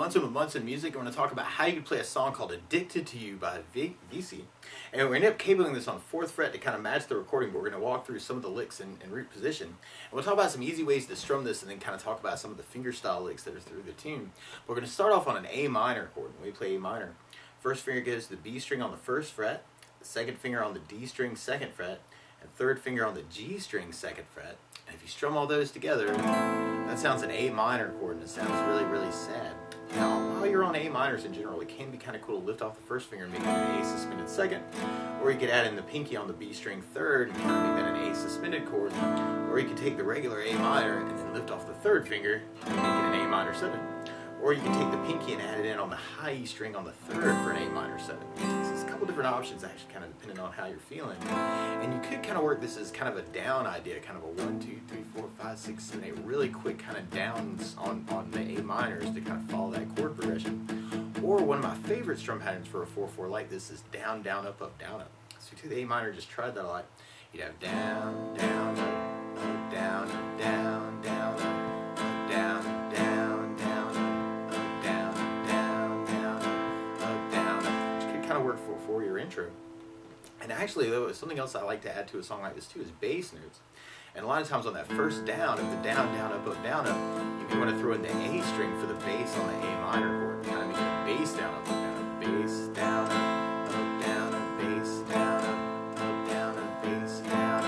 Munson with Munson Music. We're going to talk about how you can play a song called Addicted to You by AVICII. And we ended up cabling this on 4th fret to kind of match the recording, but we're going to walk through some of the licks in root position. And we'll talk about some easy ways to strum this and then kind of talk about some of the fingerstyle licks that are through the tune. We're going to start off on an A minor chord. When we play A minor, first finger goes to the B string on the 1st fret, the second finger on the D string 2nd fret, and third finger on the G string 2nd fret. And if you strum all those together, that sounds an A minor chord, and it sounds really, really sad. Now, while you're on A minors in general, it can be kind of cool to lift off the first finger and make it an A suspended second, or you could add in the pinky on the B string 3rd and kind of make that an A suspended chord, or you could take the regular A minor and then lift off the 3rd finger and make it an A minor 7. Or you can take the pinky and add it in on the high E string on the 3rd for an A minor 7. So there's a couple different options actually, kind of depending on how you're feeling. And you could kind of work this as kind of a down idea, kind of a 1, 2, 3, 4, 5, 6, 7, 8, really quick kind of downs on the A minors to kind of follow that chord progression. Or one of my favorite strum patterns for a 4/4 like this is down, down, up, up, down, up. So if you do the A minor, just tried that a lot. You'd have down, down, up, down, up, down, down, up, down, up, down, down, up, down, down, up, down, which could kind of work for your intro. And actually, though, something else I like to add to a song like this too is bass notes. And a lot of times on that first down of the down, down, up, you may want to throw in the A string for the bass on the A minor chord. Kind of make it a bass down, up, down, bass down, up, down, up, bass down, up, down, up, bass down,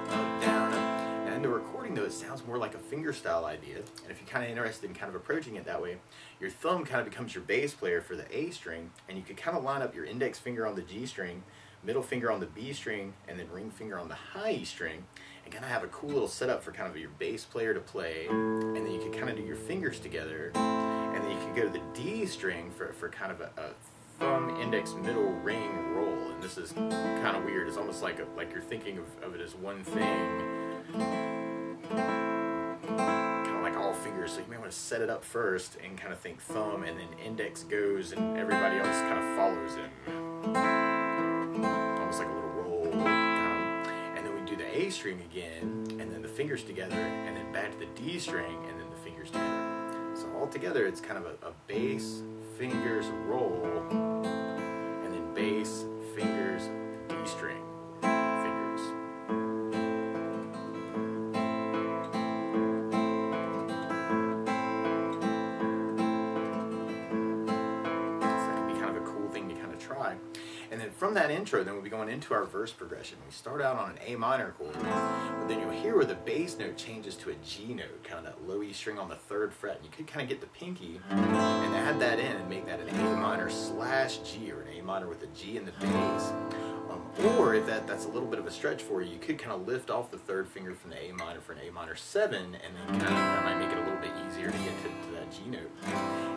up, down, up. Now in the recording though, it sounds more like a fingerstyle idea. And if you're kind of interested in kind of approaching it that way, your thumb kind of becomes your bass player for the A string, and you could kind of line up your index finger on the G string, middle finger on the B string, and then ring finger on the high E string, and kind of have a cool little setup for kind of your bass player to play. And then you can kind of do your fingers together, and then you can go to the D string for kind of a thumb, index, middle ring roll. And this is kind of weird. It's almost like you're thinking of it as one thing, kind of like all fingers. So you may want to set it up first and kind of think thumb, and then index goes, and everybody else kind of follows in. Like a little roll, and then we do the A string again, and then the fingers together, and then back to the D string, and then the fingers together. So all together, it's kind of a bass, fingers, roll, and then bass, fingers, D string, fingers. So that could be kind of a cool thing to kind of try. And then from that intro, then we'll be going into our verse progression. We start out on an A minor chord, but then you'll hear where the bass note changes to a G note, kind of that low E string on the 3rd fret. And you could kind of get the pinky and add that in and make that an A minor slash G, or an A minor with a G in the bass. Or if that's a little bit of a stretch for you, you could kind of lift off the 3rd finger from the A minor for an A minor 7, and then kind of that might make it a little bit easier to get to that G note.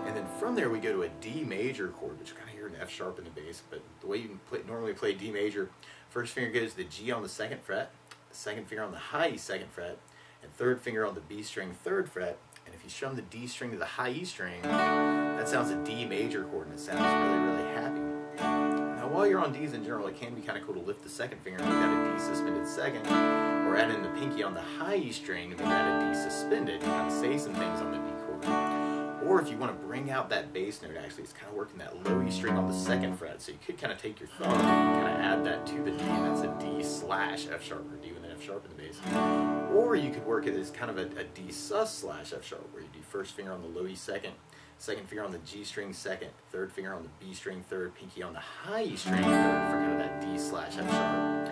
And then from there we go to a D major chord, which you kind of hear an F sharp in the bass, but the way you normally play D major, first finger goes to the G on the 2nd fret, the second finger on the high E 2nd fret, and third finger on the B string 3rd fret. And if you strum the D string to the high E string, that sounds a D major chord, and it sounds really, really happy. Now, while you're on Ds in general, it can be kind of cool to lift the 2nd finger and make that a D suspended second, or add in the pinky on the high E string to make that a D suspended, and kind of say some things on the D chord. Or if you want to bring out that bass note, actually, it's kind of working that low E string on the 2nd fret, so you could kind of take your thumb and kind of add that to the D, and that's a D slash F sharp, or D with an F sharp in the bass. Or you could work it as kind of a D sus slash F sharp, where you do first finger on the low E 2nd, second finger on the G string 2nd, third finger on the B string 3rd, pinky on the high E string 3rd for kind of that D slash F sharp.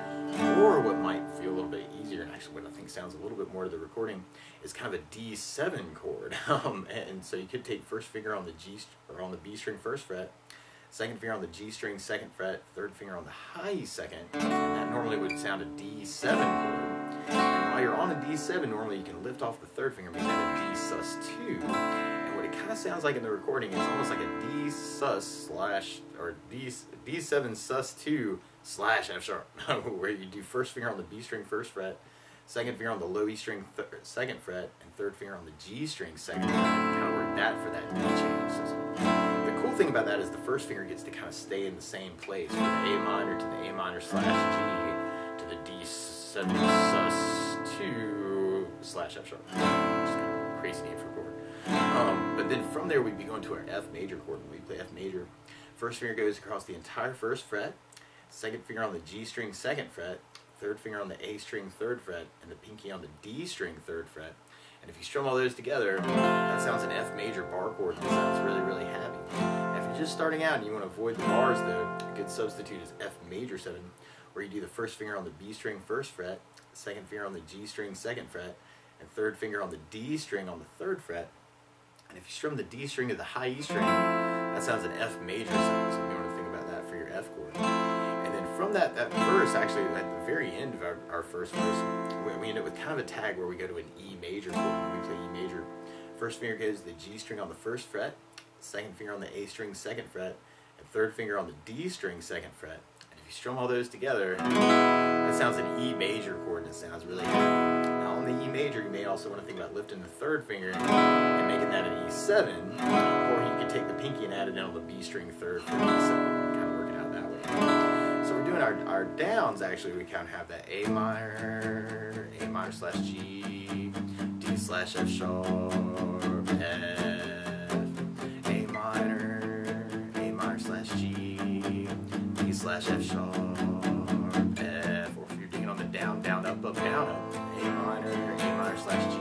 Or what might feel a little bit easier, and actually what I think sounds a little bit more to the recording, is kind of a D7 chord. And so you could take first finger on the on the B string 1st fret, second finger on the G string 2nd fret, third finger on the high E 2nd, and that normally would sound a D7 chord. And while you're on a D7, normally you can lift off the 3rd finger and make that a D sus2. And what it kind of sounds like in the recording is almost like a D sus slash, or D7 sus2 slash F sharp, where you do first finger on the B string 1st fret, second finger on the low E string 2nd fret, and third finger on the G string 2nd fret. Kind of work that for that D change. So the cool thing about that is the first finger gets to kind of stay in the same place, from the A minor to the A minor slash G to the D7 sus2 slash F sharp. Just kind of crazy name for a chord. But then from there we'd be going to our F major chord. When we play F major, first finger goes across the entire first fret, second finger on the G string second fret, third finger on the A string third fret, and the pinky on the D string third fret. And if you strum all those together, that sounds an F major bar chord that sounds really, really happy. Now, if you're just starting out and you want to avoid the bars, though, a good substitute is F major 7, where you do the first finger on the B string first fret, second finger on the G string second fret, and third finger on the D string on the third fret. And if you strum the D string to the high E string, that sounds an F major 7, so you want to think about that for your F chord. And then from that verse, actually at the very end of our first verse, we end up with kind of a tag where we go to an E major chord. When we play E major, first finger goes to the G string on the first fret, second finger on the A string second fret, and third finger on the D string second fret. And if you strum all those together, that sounds an E major chord, and it sounds really happy. Now on the E major, you may also want to think about lifting the third finger and making that an E7, or you could take the pinky and add it in on the B string third for an E7, kind of work it out that way. So we're doing our downs, actually, we kind of have that A minor slash G, D slash F sharp, F, A minor slash G, D slash F sharp, F, or if you're digging on the down, down, up, up, down, up, A minor slash G,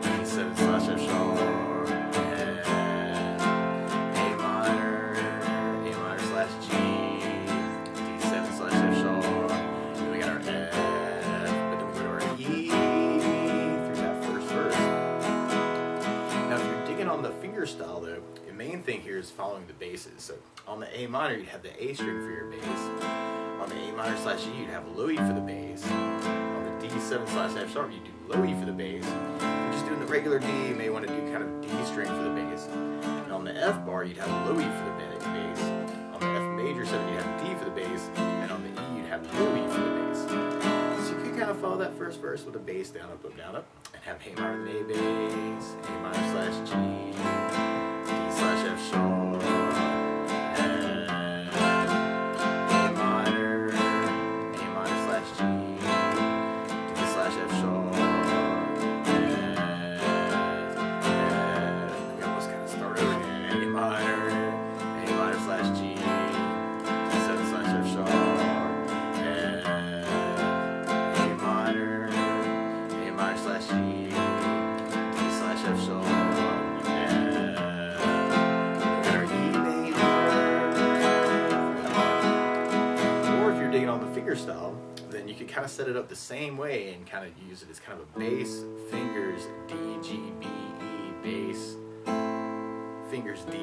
D7 slash F sharp, F, A minor slash G, D7 slash F sharp, then we got our F, but then we go to our E through that first verse. Now if you're digging on the fingerstyle though, the main thing here is following the basses. So on the A minor you'd have the A string for your bass, on the A minor slash E you'd have low E for the bass, on the D7 slash F sharp you'd do low E for the bass. If you're just doing the regular D, you may want to do kind of D string for the bass, and on the F bar you'd have low E for the bass, on the F major 7 you'd have D for the bass, and on the E you'd have low E for the bass. So you could kind of follow that first verse with a bass down, up, and have A minor and A bass, A minor slash G, D slash F sharp, F, A minor slash G, D slash F sharp, F, we almost kind of start over again, A minor slash G, D7 slash F sharp, F, A minor slash G, D slash F sharp, F, and our E major. Or if you're digging on the fingerstyle, then you can kind of set it up the same way and kind of use it as kind of a bass, fingers, D, G, B, E, bass, fingers, D,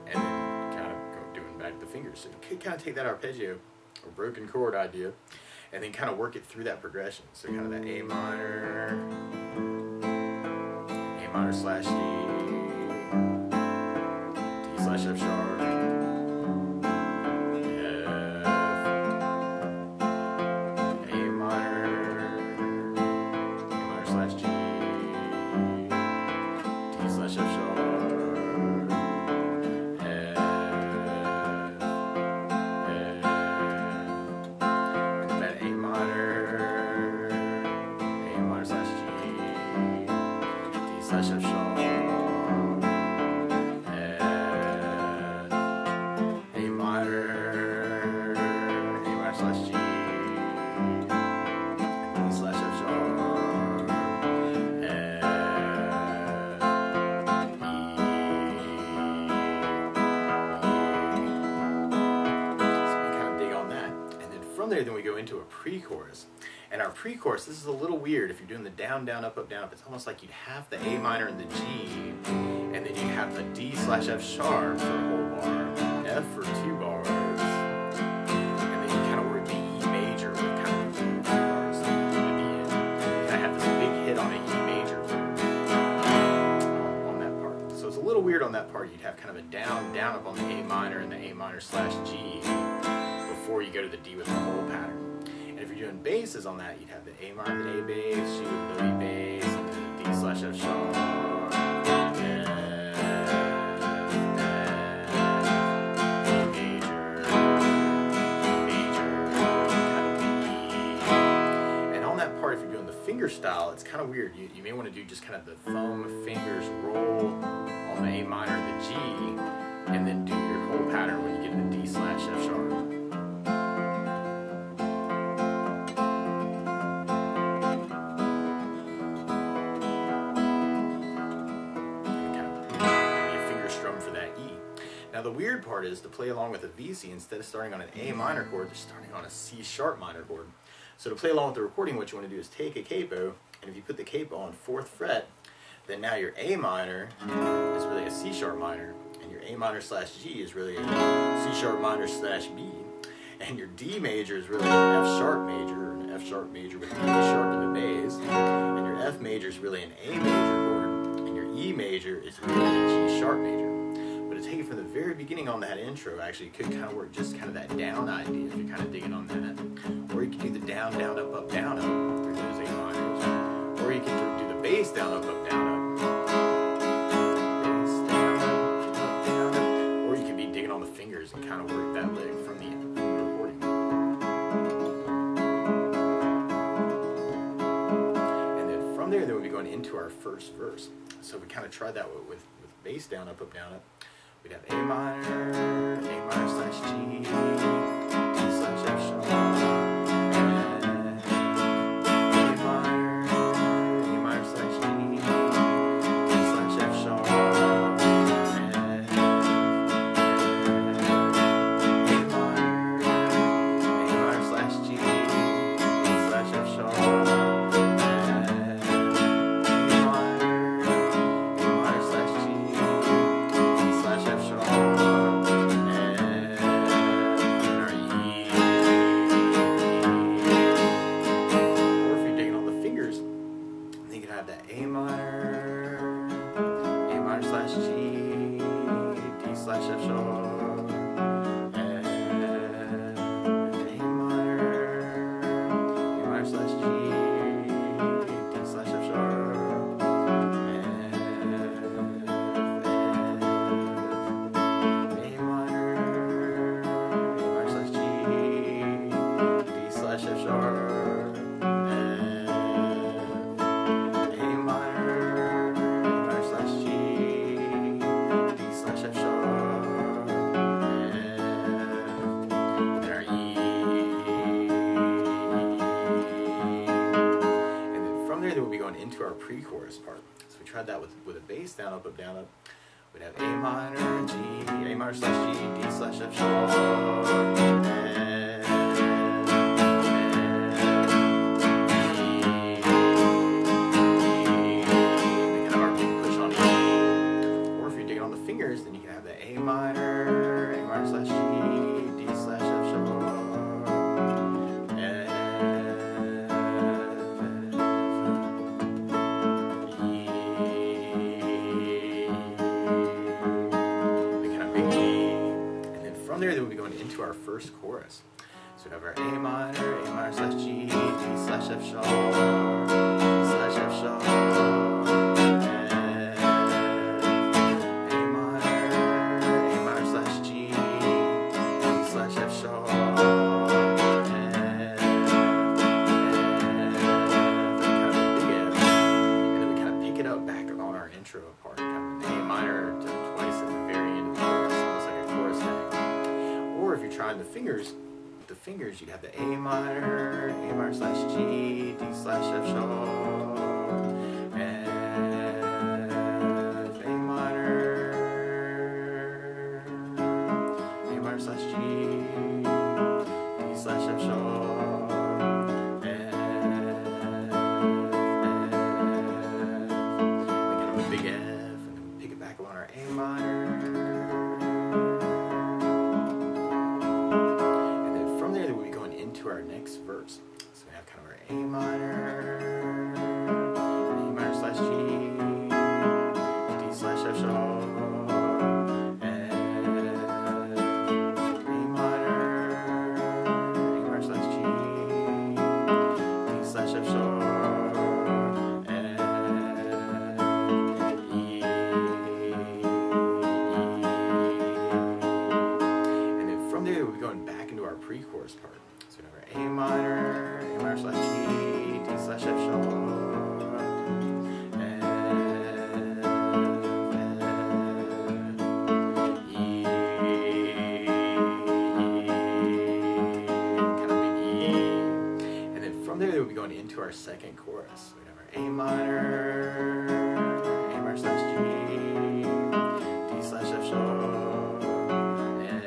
and then kind of doing back the fingers. So you could kind of take that arpeggio or broken chord idea and then kind of work it through that progression. So kind of that A minor slash D, D slash F sharp, F, A minor slash G, D slash F sharp, F, and then A minor slash G, D slash F sharp, F, A minor slash G, D slash F sharp, F, E. So we kind of dig on that, and then from there, then we go into a pre-chorus. And our pre-chorus, this is a little weird. If you're doing the down, down, up, down, up, it's almost like you'd have the A minor and the G, and then you have the D slash F sharp for a whole bar, F for 2 bars, and then you kind of work the E major with kind of 2 bars at the end. You kind of have this big hit on a E major on that part. So it's a little weird on that part. You'd have kind of a down, down, up on the A minor and the A minor slash G before you go to the D with the whole pattern. If you're doing basses on that, you'd have the A minor and A bass, G with low E bass, and then the D slash F sharp, F, E major, kind of B. And on that part, if you're doing the finger fingerstyle, it's kind of weird. You may want to do just kind of the thumb, fingers, roll on the A minor, the G, and then do your whole pattern when you get to the D/F sharp. Now the weird part is to play along with AVICII, instead of starting on an A minor chord, they're starting on a C sharp minor chord. So to play along with the recording, what you want to do is take a capo, and if you put the capo on 4th fret, then now your A minor is really a C sharp minor, and your A minor/G is really a C sharp minor/B, and your D major is really an F sharp major, or an F sharp major with the E sharp in the bass, and your F major is really an A major chord, and your E major is really a G sharp major. But to take it from the very beginning on that intro, actually, you could kind of work just kind of that down idea if you're kind of digging on that. Or you could do the down, down, up, up, down, up through those A minors. Or you could do the bass down, up, up, down, up. Bass down, up, down, up. Or you could be digging on the fingers and kind of work that lick from the recording. And then from there, we'll be going into our first verse. So we kind of tried that with bass down, up, up, down, up. We'd have A minor/G, D/F sharp, and A minor/G, D/F sharp, and A minor/G, D/F sharp, A minor/G, D/F sharp, and A minor/G, D/F sharp, and A minor/G, D/F sharp, and A minor/G, D/F sharp, and our E. And then from there, we'll be going into our pre-chorus part. So we tried that with a bass down, up, up, down, up. We'd have A minor/G, A minor/G, D/F sharp, and then you can have the A minor/G, D/F sharp, F, E. The kind of big E. And then from there, we'll be going into our first chorus. So we have our A minor/G, D/F sharp, D/F sharp. Part, kind of an A minor twice at the very end of the chorus, almost like a chorus thing. Or if you're trying the fingers, with the fingers, you'd have the A minor/G, D/F sharp, and A minor/G, D/F sharp. Big F, and then we pick it back up on our A minor. And then from there, we'll be going into our next verse. So we have kind of our A minor/G, D/F sharp, and A minor/G, D/F sharp. Pre-chorus part. So we have our A minor/G, D/F sharp, into our second chorus. We have our A minor slash G, D slash F sharp, and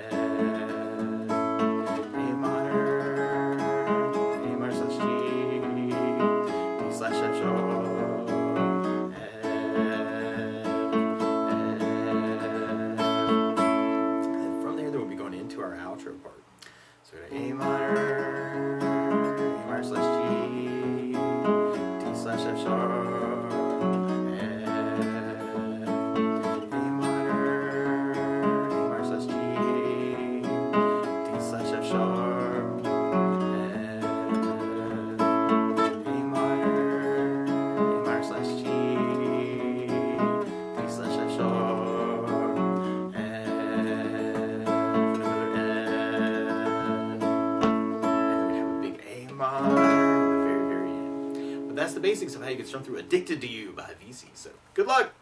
A minor slash G, D slash F sharp, and from there, we'll be going into our outro part. So we got A minor slash G, D slash F sharp, and A minor slash G, D slash F sharp, and A minor slash G, D slash F sharp, and another minor at the very, very end. But that's the basics of how you get strummed through Addicted to You by AVICII. So, good luck!